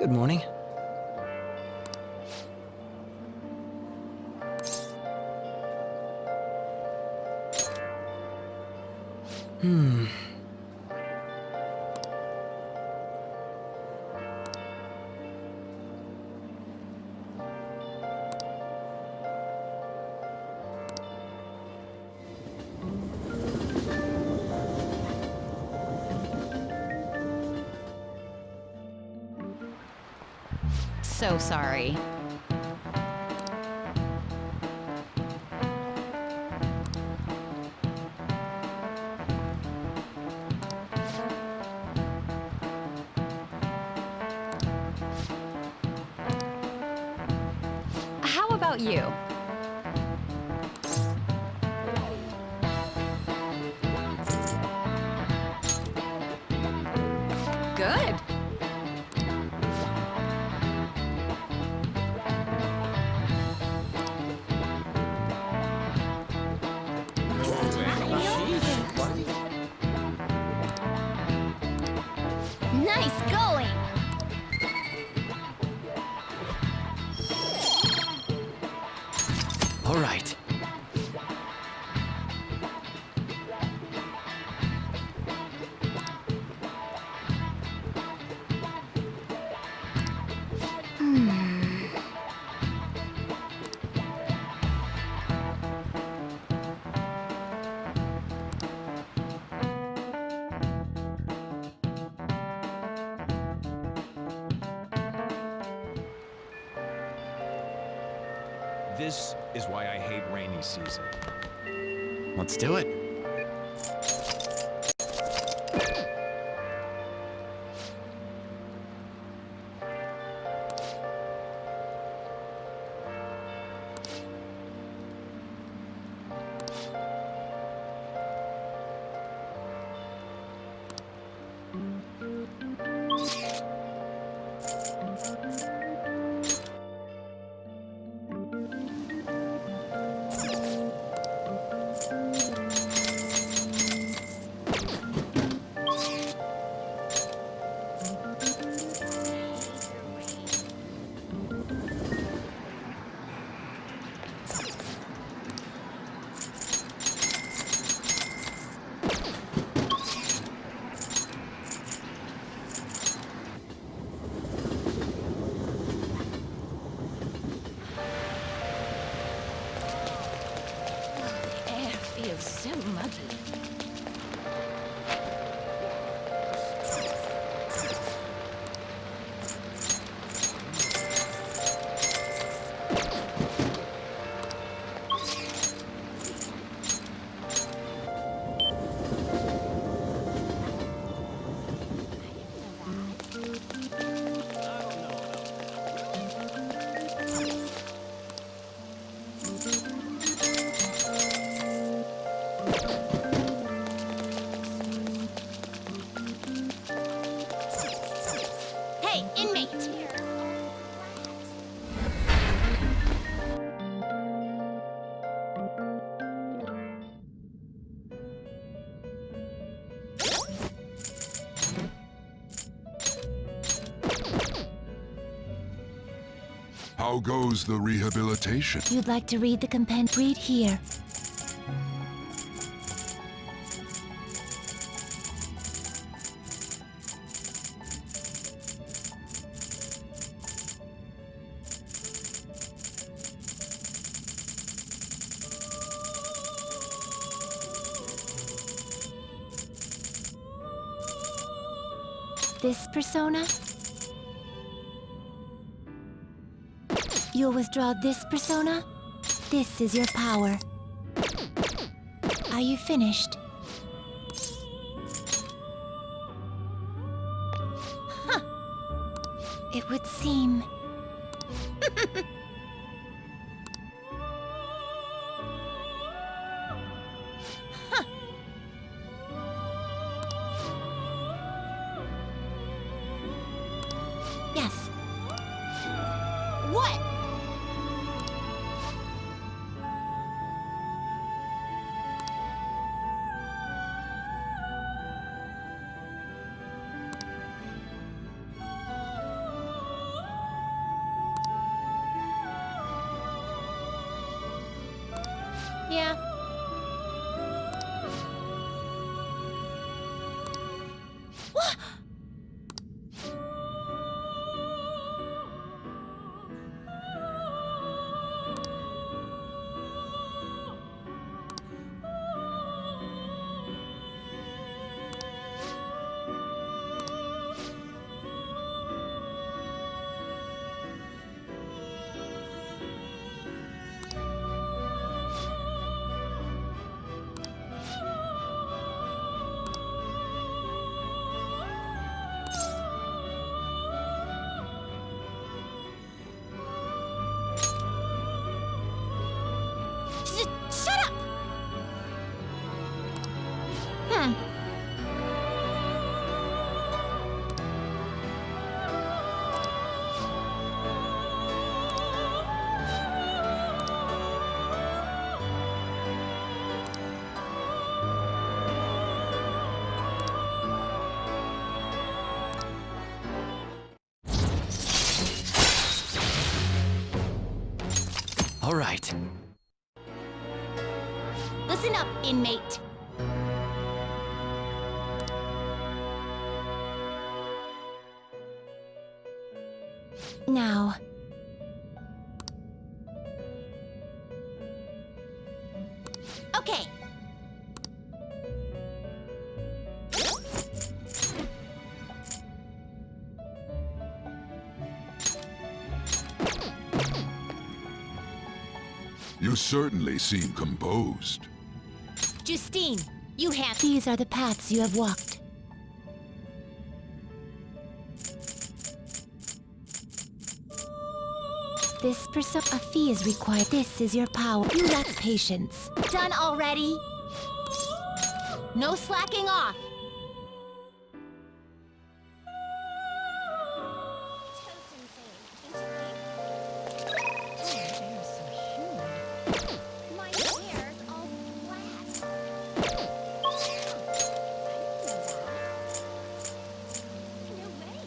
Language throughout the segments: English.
Good morning. So sorry. How about you? Good. Nice going! All right. This is why I hate rainy season. Let's do it. Air feels so muggy. Hey, inmate! How goes the rehabilitation? You'd like to read the compendium? Read here. This persona? You'll withdraw this persona? This is your power. Are you finished? It would seem. Yes. What? All right. Listen up, inmate. Now, Okay. You certainly seem composed. Justine, you have... these are the paths you have walked. A fee is required. This is your power. You lack patience. Done already? No slacking off. My hair's all flat. No way.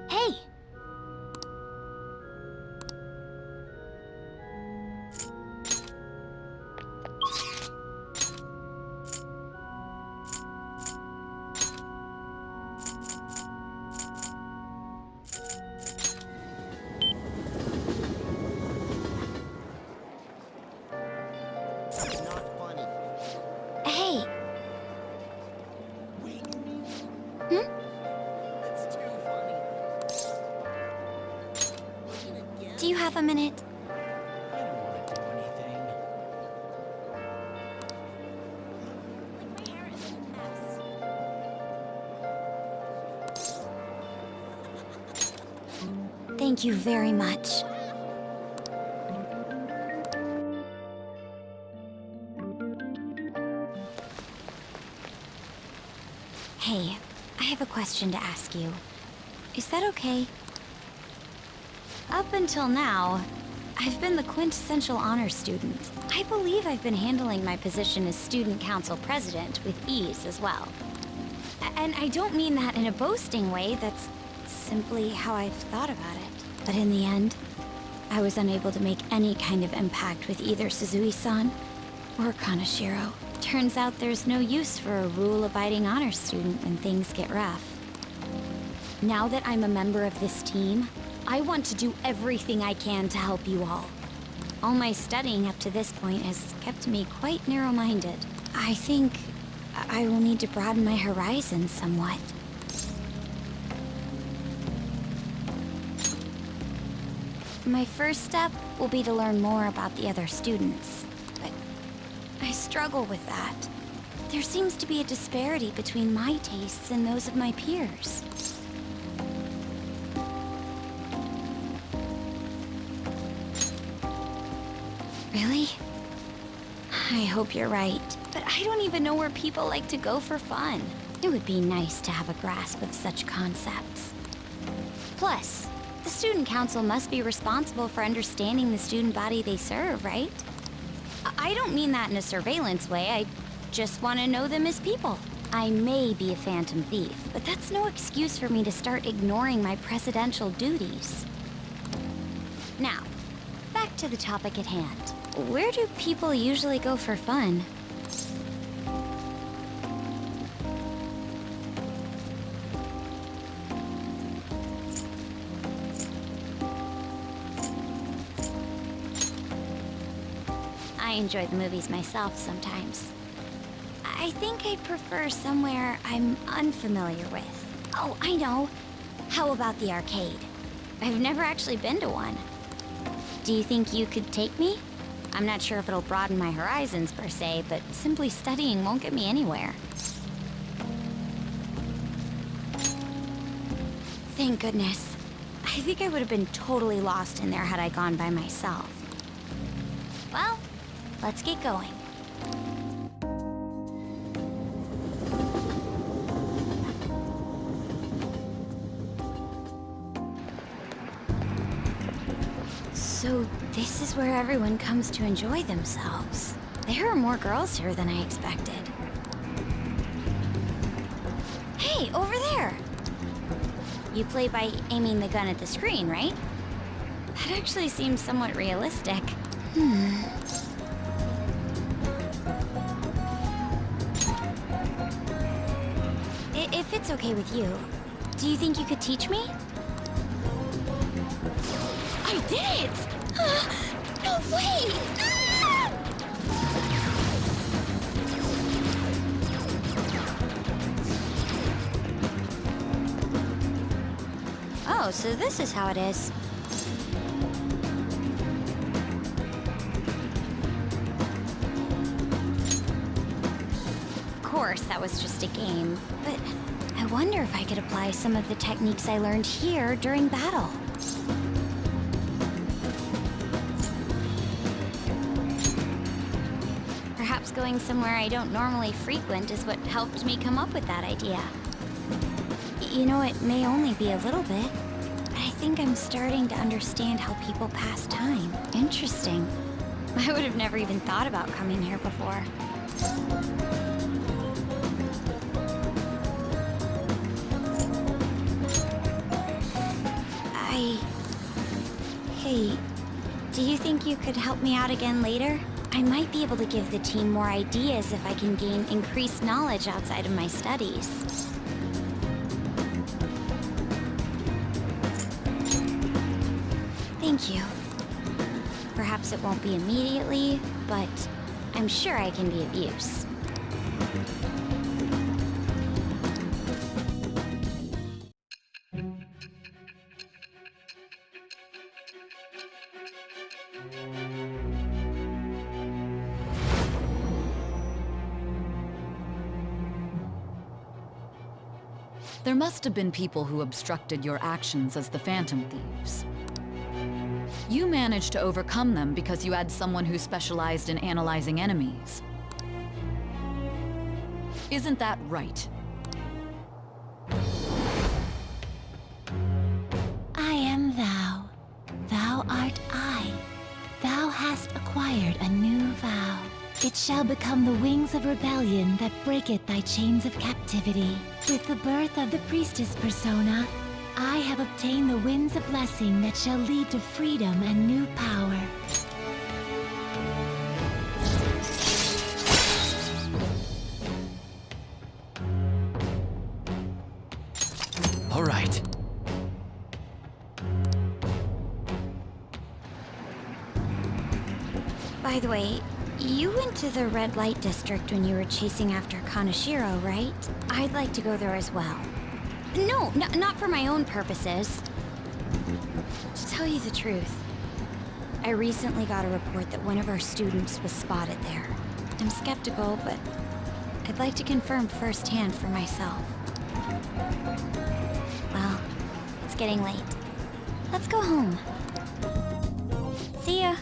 Hey! Hey! Do you have a minute? I don't want to do anything. Like my hair is a mess. Thank you very much. Hey, I have a question to ask you. Is that okay? Up until now, I've been the quintessential honor student. I believe I've been handling my position as student council president with ease as well. And I don't mean that in a boasting way, that's simply how I've thought about it. But in the end, I was unable to make any kind of impact with either Suzui-san or Kanashiro. Turns out there's no use for a rule-abiding honor student when things get rough. Now that I'm a member of this team, I want to do everything I can to help you all. All my studying up to this point has kept me quite narrow-minded. I think I will need to broaden my horizons somewhat. My first step will be to learn more about the other students. But I struggle with that. There seems to be a disparity between my tastes and those of my peers. Really? I hope you're right. But I don't even know where people like to go for fun. It would be nice to have a grasp of such concepts. Plus, the student council must be responsible for understanding the student body they serve, right? I don't mean that in a surveillance way. I just want to know them as people. I may be a phantom thief, but that's no excuse for me to start ignoring my presidential duties. Now, back to the topic at hand. Where do people usually go for fun? I enjoy the movies myself sometimes. I think I'd prefer somewhere I'm unfamiliar with. Oh, I know. How about the arcade? I've never actually been to one. Do you think you could take me? I'm not sure if it'll broaden my horizons per se, but simply studying won't get me anywhere. Thank goodness. I think I would have been totally lost in there had I gone by myself. Well, let's get going. So this is where everyone comes to enjoy themselves. There are more girls here than I expected. Hey, over there! You play by aiming the gun at the screen, right? That actually seems somewhat realistic. If it's okay with you, do you think you could teach me? I did it! No way! Ah! Oh, so this is how it is. Of course, that was just a game, but I wonder if I could apply some of the techniques I learned here during battle. Perhaps going somewhere I don't normally frequent is what helped me come up with that idea. You know, it may only be a little bit, but I think I'm starting to understand how people pass time. Interesting. I would have never even thought about coming here before. Hey, do you think you could help me out again later? I might be able to give the team more ideas if I can gain increased knowledge outside of my studies. Thank you. Perhaps it won't be immediately, but I'm sure I can be of use. There must have been people who obstructed your actions as the Phantom Thieves. You managed to overcome them because you had someone who specialized in analyzing enemies. Isn't that right? I am thou. Thou art I. Thou hast acquired a new vow. It shall become the wings of rebellion that breaketh thy chains of captivity. With the birth of the Priestess persona, I have obtained the winds of blessing that shall lead to freedom and new power. All right. By the way, you went to the red light district when you were chasing after Kaneshiro, right? I'd like to go there as well. No, not for my own purposes. To tell you the truth, I recently got a report that one of our students was spotted there. I'm skeptical, but I'd like to confirm firsthand for myself. Well, it's getting late. Let's go home. See ya.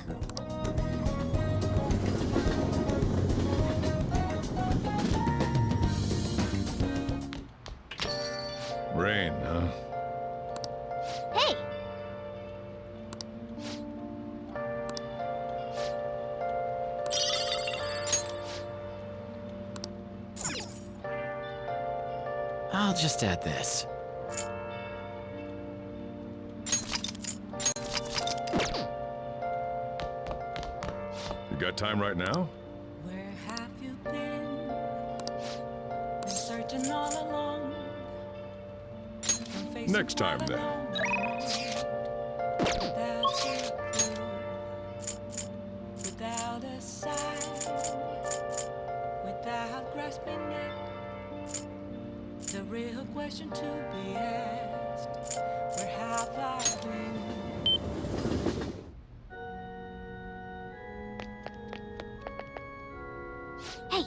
Rain, huh? Hey! I'll just add this. You got time right now? Where have you been? Been searching all along. Been Next time, then. Without a clue, without a sign, without grasping it. The real question to be asked: where have I been? Hey!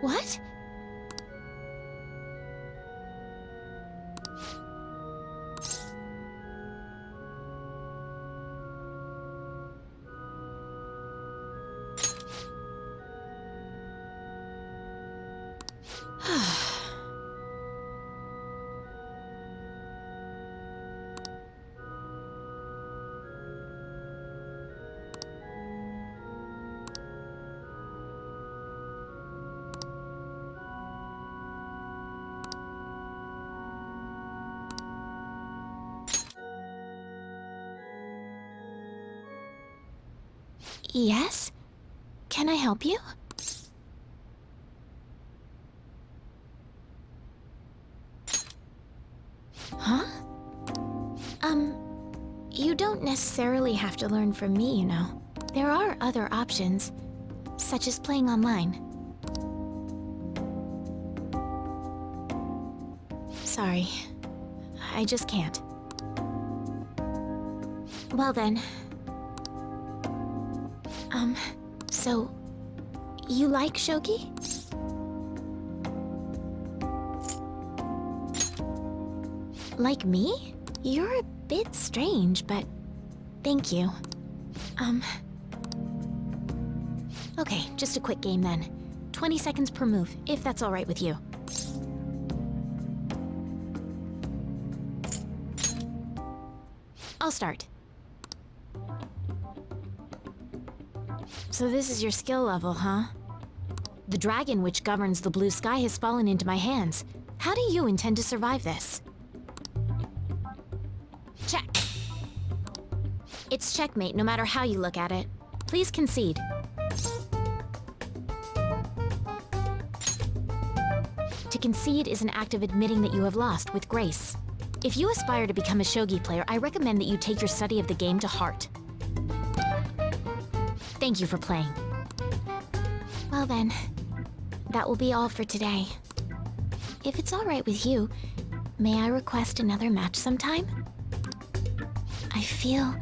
What? Yes? Can I help you? Huh? You don't necessarily have to learn from me, you know. There are other options, such as playing online. Sorry. I just can't. Well then. So... you like shogi? Like me? You're a bit strange, but... thank you. Okay, just a quick game then. 20 seconds per move, if that's alright with you. I'll start. So this is your skill level, huh? The dragon which governs the blue sky has fallen into my hands. How do you intend to survive this? Check. It's checkmate no matter how you look at it. Please concede. To concede is an act of admitting that you have lost with grace. If you aspire to become a shogi player, I recommend that you take your study of the game to heart. Thank you for playing. Well then, that will be all for today. If it's all right with you, may I request another match sometime? I feel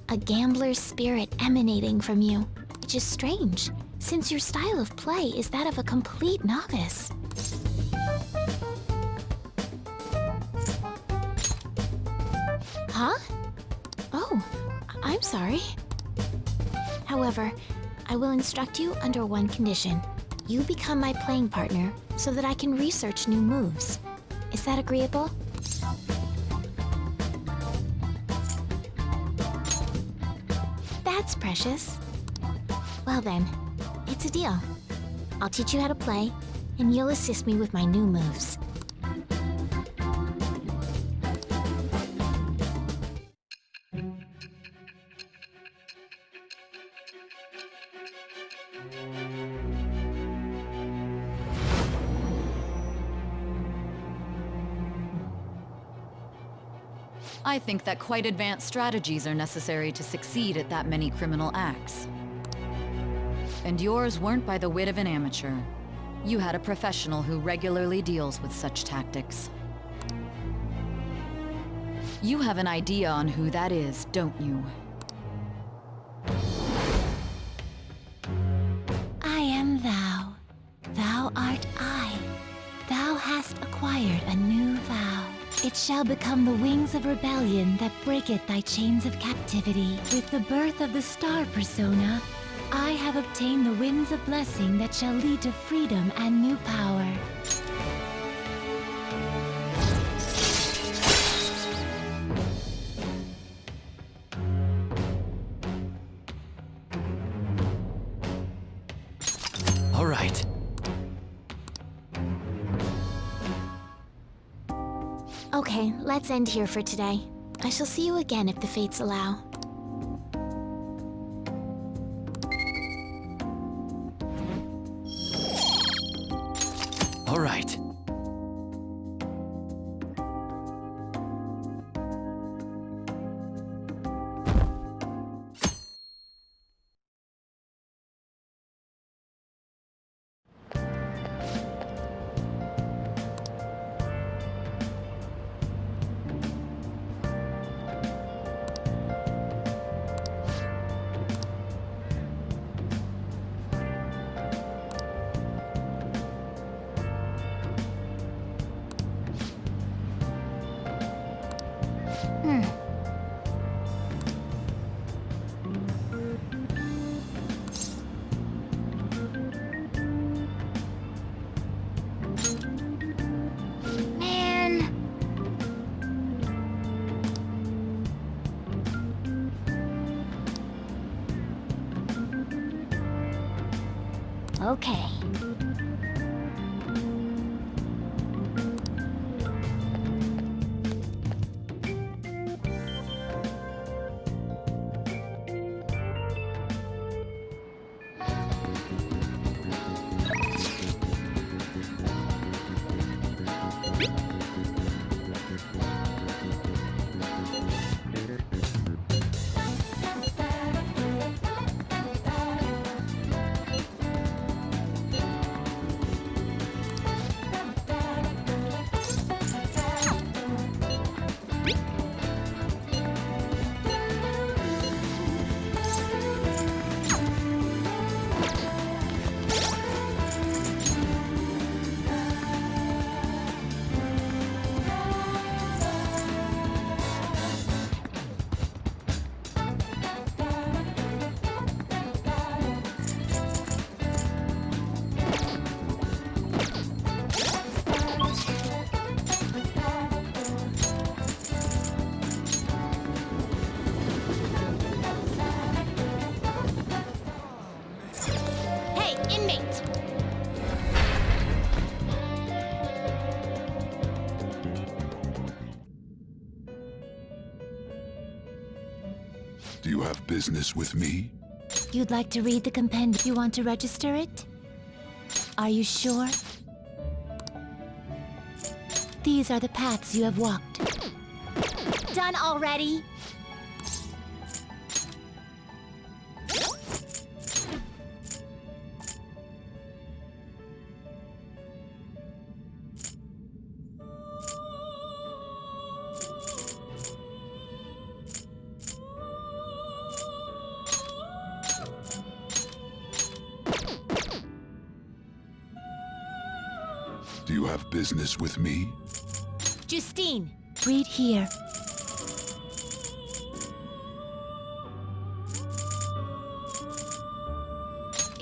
a gambler's spirit emanating from you, which is strange, since your style of play is that of a complete novice. Huh? Oh, I'm sorry. However, I will instruct you under one condition. You become my playing partner so that I can research new moves. Is that agreeable? That's precious. Well then, it's a deal. I'll teach you how to play, and you'll assist me with my new moves. I think that quite advanced strategies are necessary to succeed at that many criminal acts. And yours weren't by the wit of an amateur. You had a professional who regularly deals with such tactics. You have an idea on who that is, don't you? I am thou. Thou art I. Thou hast acquired a new vow. It shall become the wings of rebellion that breaketh thy chains of captivity. With the birth of the star persona, I have obtained the winds of blessing that shall lead to freedom and new power. All right. Okay, let's end here for today. I shall see you again if the fates allow. All right. Okay. Hey, inmate! Do you have business with me? You'd like to read the compendium? You want to register it? Are you sure? These are the paths you have walked. Done already? Do you have business with me? Justine, read here.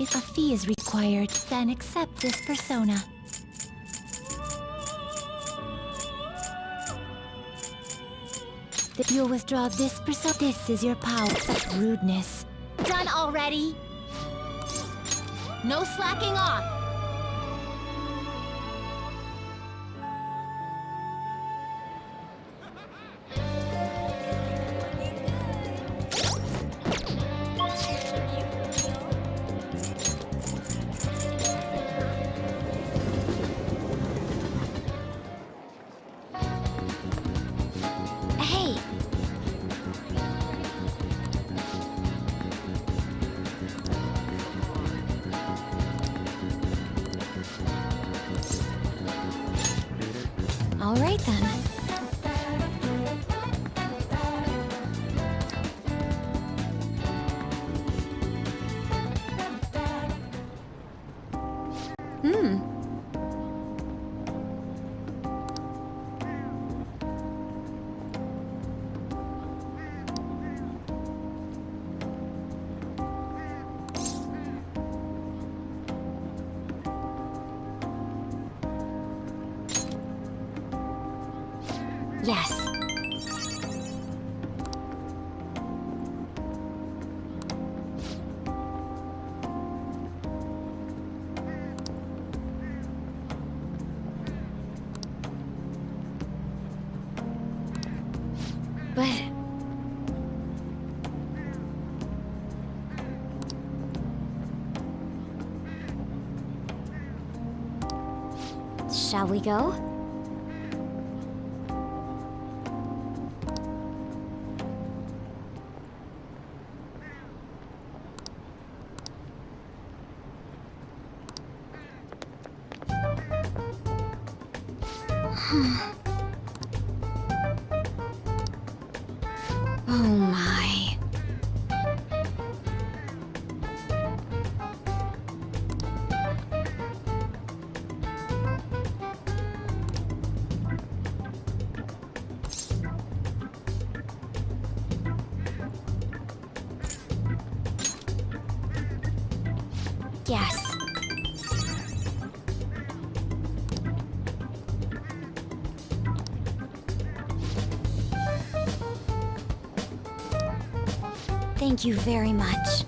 If a fee is required, then accept this persona. That you'll withdraw this persona. This is your power. Such rudeness. Done already? No slacking off! Hey! All right then. Hmm. Yes. But... shall we go? Oh my. Yes. Thank you very much.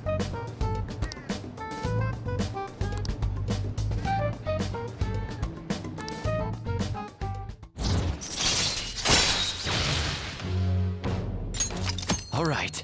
All right.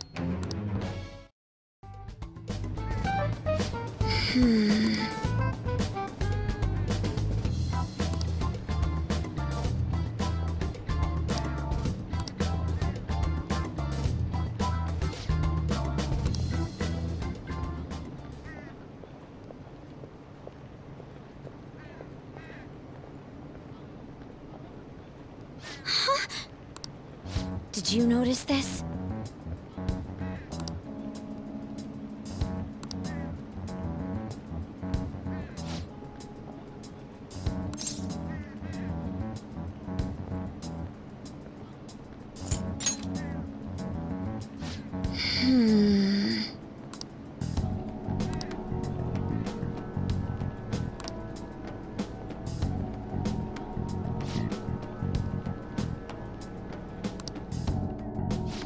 Did you notice this?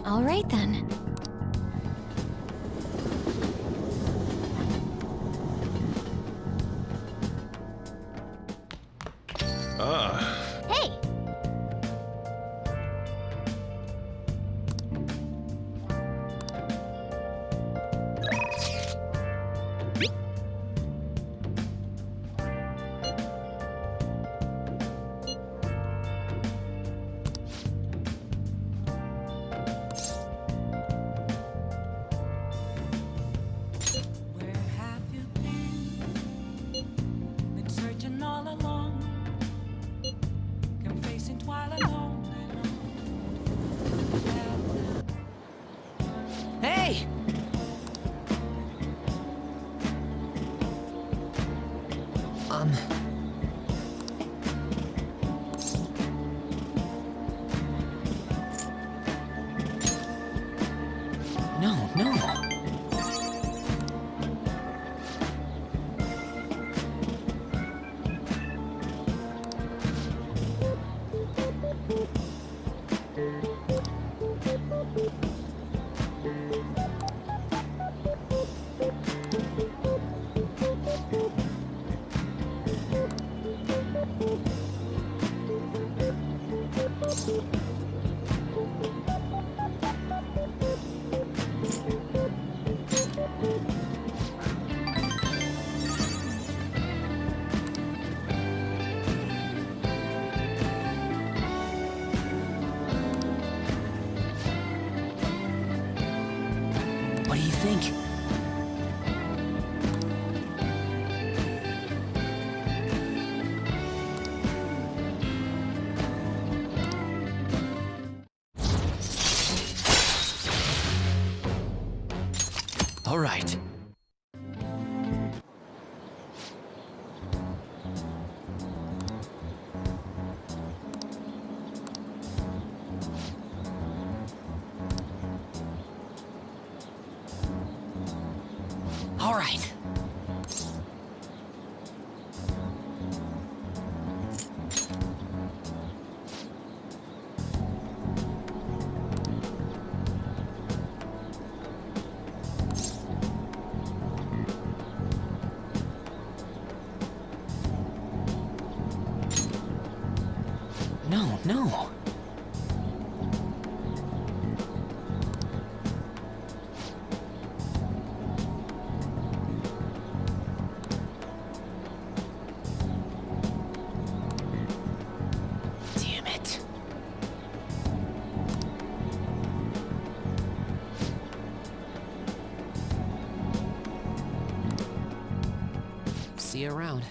All right then. Ah, Hey! Where have you been? Been searching all along. Come facing twilight alone and on. Hey! No, no. What do you think? All right. All right. No, no. Damn it. See you around.